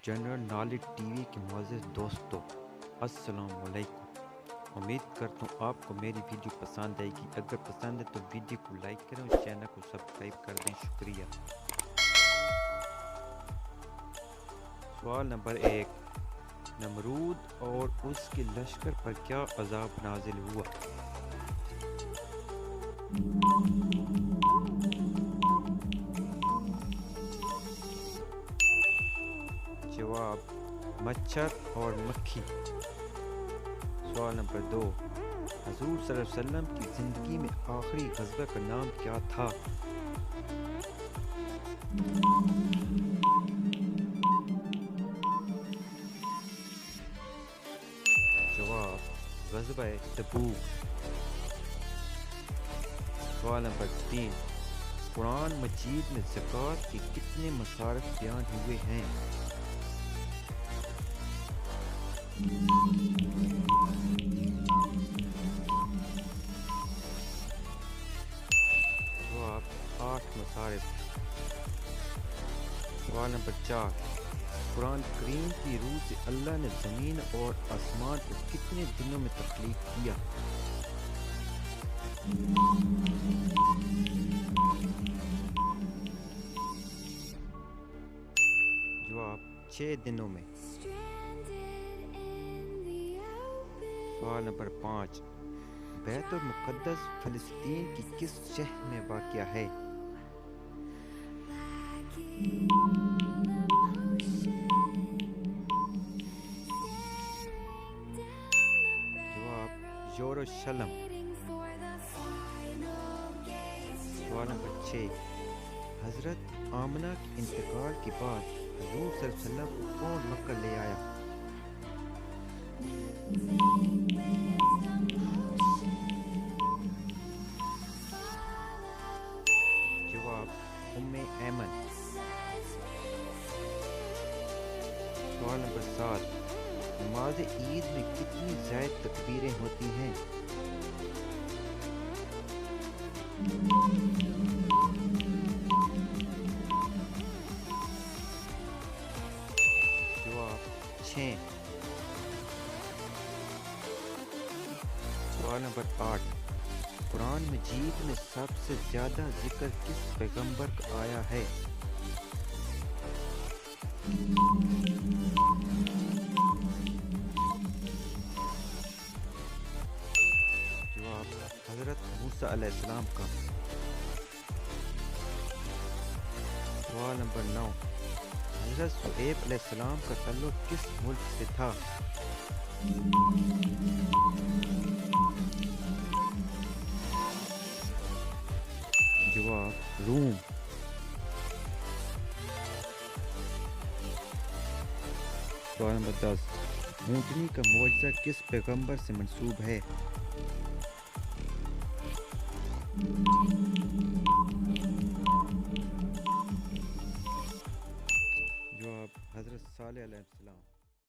General knowledge T V کے معزز دوستوں، السلام علیکم۔ امید کرتا ہوں آپ کو میری ویڈیو پسند آئے گی۔ اگر پسند ہے تو ویڈیو کو لائک کریں اور چینل کو سبسکرائب کر دیں، شکریہ۔ سوال نمبر 1، نمرود اور اس کے لشکر پر کیا عذاب نازل ہوا؟ جواب، مچھر اور مکھی۔ سوال نمبر 2، حضور صلی اللہ علیہ وسلم کی زندگی میں آخری غزوہ کا نام کیا تھا؟ جواب، غزوہ تبوک۔ سوال نمبر 3، قرآن مجید میں زکوٰۃ کے کتنے مصارف بیان ہوئے ہیں؟ جواب، 8 مصارف۔ سوال نمبر 4، قرآن کریم کی روح سے اللہ نے زمین اور آسمان کو کتنے دنوں میں تخلیق کیا؟ جواب، 6 دنوں میں۔ سوال نمبر 5، بیت المقدس فلسطین کی کس شہر میں واقع ہے؟ جواب، یروشلم۔ سوال نمبر 6، حضرت آمنہ کے انتقال کے بعد حضور صلی اللہ علیہ وسلم کو کون مکہ لے آیا؟ جواب، ام ایمن۔ سوال نمبر 7، نماز عید میں کتنی زائد تکبیریں ہوتی ہیں؟ جواب، 6۔ سوال نمبر 8، قرآن مجید میں سب سے زیادہ ذکر کس پیغمبر کا آیا ہے؟ جواب، حضرت موسیٰ علیہ السلام کا۔ سوال نمبر 9، حضرت شعیب علیہ السلام کا تعلق کس ملک سے تھا؟ جواب، روم۔ سوال نمبر 10، اونٹنی کا معجزہ کس پیغمبر سے منسوب ہے؟